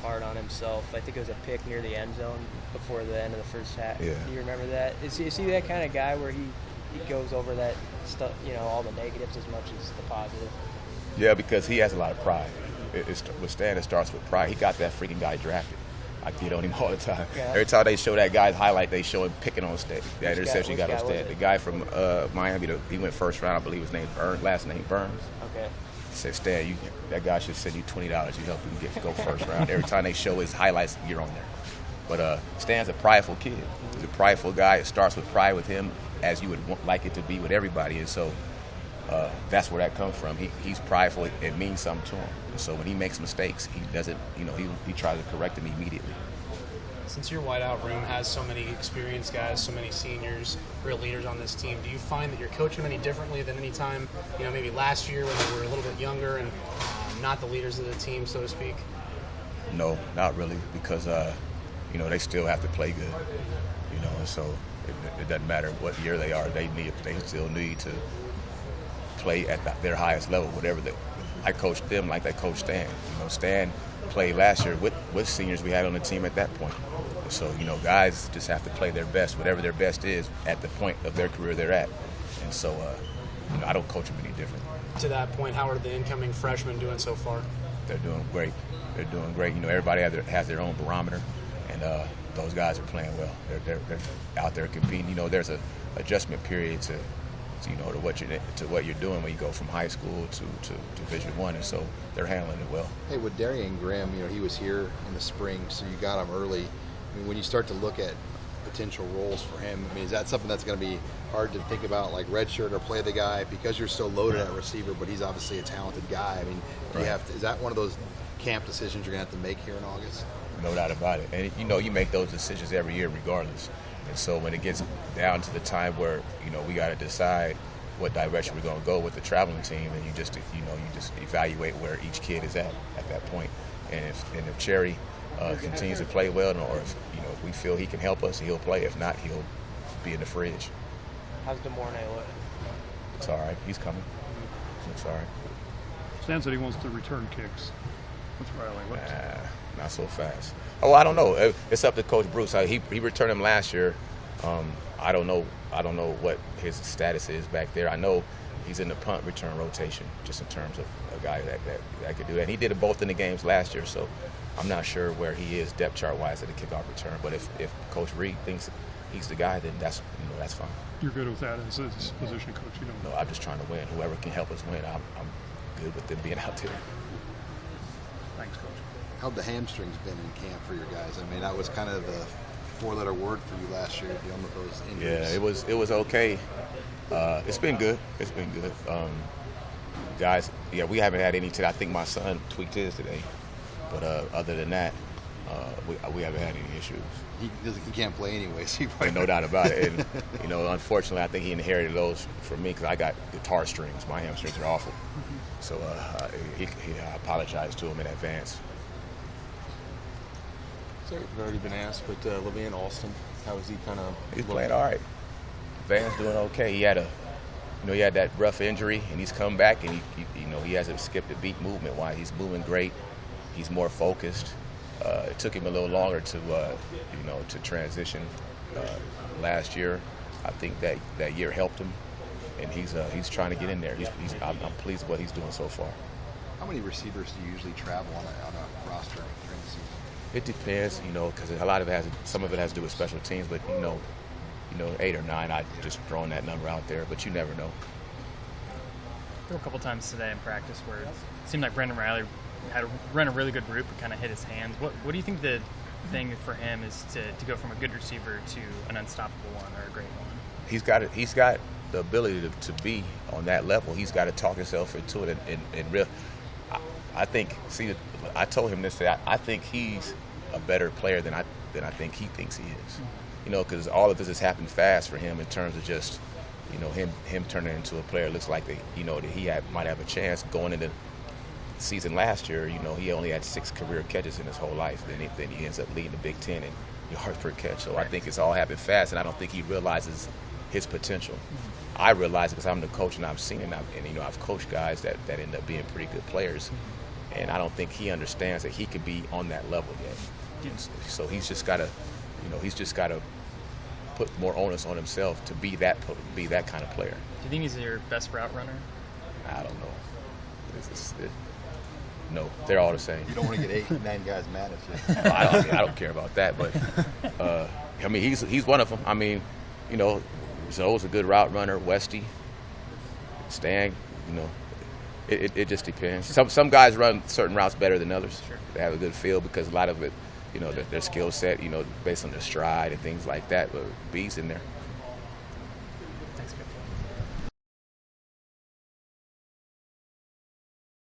hard on himself. I think it was a pick near the end zone before the end of the first half. Yeah. Do you remember that? Is he that kind of guy where he goes over that stuff, all the negatives as much as the positive? Yeah, because he has a lot of pride. With Stan, it starts with pride. He got that freaking guy drafted. I get on him all the time. Yeah. Every time they show that guy's highlight, they show him picking on Stan. That interception he got on Which guy Stan. was The it? guy from Miami, he went first round, I believe his name last name Burns. Okay. He said, Stan, that guy should send you $20. You help him go first round. Every time they show his highlights, you're on there. But Stan's a prideful kid. He's a prideful guy. It starts with pride with him, as you would like it to be with everybody. And so that's where that comes from. He's prideful. It means something to him. And so when he makes mistakes, he doesn't, he tries to correct them immediately. Since your wideout room has so many experienced guys, so many seniors, real leaders on this team, do you find that you're coaching any differently than any time, maybe last year when they were a little bit younger and not the leaders of the team, so to speak? No, not really, because they still have to play good. And so it doesn't matter what year they are. They still need to play at their highest level, whatever I coached them like they coached Stan. Stan played last year with seniors we had on the team at that point. So, guys just have to play their best, whatever their best is at the point of their career they're at. And so, I don't coach them any different. To that point, how are the incoming freshmen doing so far? They're doing great. They're doing great. Everybody has their own barometer, and those guys are playing well. They're out there competing. There's a adjustment period to what you're doing when you go from high school to Division I, and so they're handling it well. Hey, with Darian Grimm, he was here in the spring, so you got him early. When you start to look at potential roles for him, is that something that's going to be hard to think about, like redshirt or play the guy because you're so loaded at receiver, but he's obviously a talented guy? Is that one of those camp decisions you're going to have to make here in August? No doubt about it. And you make those decisions every year regardless. And so when it gets down to the time where we got to decide what direction we're going to go with the traveling team, and you just evaluate where each kid is at that point. And if Cherry continues to play well, or if we feel he can help us, he'll play. If not, he'll be in the fridge. How's DeMornay look? It's all right. He's coming. It's all right. Stan said he wants to return kicks. What's Riley? Not so fast. Oh, I don't know. It's up to Coach Bruce. He returned him last year. I don't know what his status is back there. I know he's in the punt return rotation, just in terms of a guy that could do that. And he did it both in the games last year, so I'm not sure where he is depth chart wise at the kickoff return. But if Coach Reed thinks he's the guy, then that's fine. You're good with that as a position coach. No, I'm just trying to win. Whoever can help us win, I'm good with them being out there. Thanks, Coach. How'd the hamstrings been in camp for your guys? That was kind of the four-letter word for you last year, dealing with those injuries. Yeah, it was okay. It's been good. Guys, we haven't had any today. I think my son tweaked his today, but other than that, we haven't had any issues. He can't play anyway, so no doubt about it. And unfortunately, I think he inherited those from me because I got guitar strings. My hamstrings are awful. So I apologized to him in advance. It's already been asked, but LaVan Alston, how is he kind of? He's playing all right. Van's doing okay. He had that rough injury, and he's come back, and he hasn't skipped a beat movement-wise. He's moving great. He's more focused. It took him a little longer to transition last year. I think that year helped him, and he's trying to get in there. I'm pleased with what he's doing so far. How many receivers do you usually travel on a roster during the season? It depends, because a lot of some of it has to do with special teams, but 8 or 9, I just throwing that number out there, but you never know. There were a couple times today in practice where it seemed like Brendan Riley had run a really good route but kind of hit his hands. What do you think the thing for him is to go from a good receiver to an unstoppable one or a great one? He's got the ability to be on that level. He's got to talk himself into it and real. I think. See, I told him this. I think he's a better player than I think he thinks he is. Because all of this has happened fast for him in terms of just, him turning into a player. It looks like that he might have a chance going into the season last year. He only had 6 career catches in his whole life. Then he ends up leading the Big Ten in yards per catch. So I think it's all happened fast, and I don't think he realizes his potential. I realize it because I'm the coach and I've seen it, and I've coached guys that end up being pretty good players. and I don't think he understands that he could be on that level yet. So he's just got to put more onus on himself to be that kind of player. Do you think he's your best route runner? I don't know. No, they're all the same. You don't want to get 8, 9 guys mad at you. I don't care about that, but I mean, he's one of them. I mean, you know, Zoe's a good route runner. Westy, Stan, you know, it just depends. Some guys run certain routes better than others. Sure. They have a good feel because a lot of it, you know, their skill set, you know, based on their stride and things like that. But B's in there.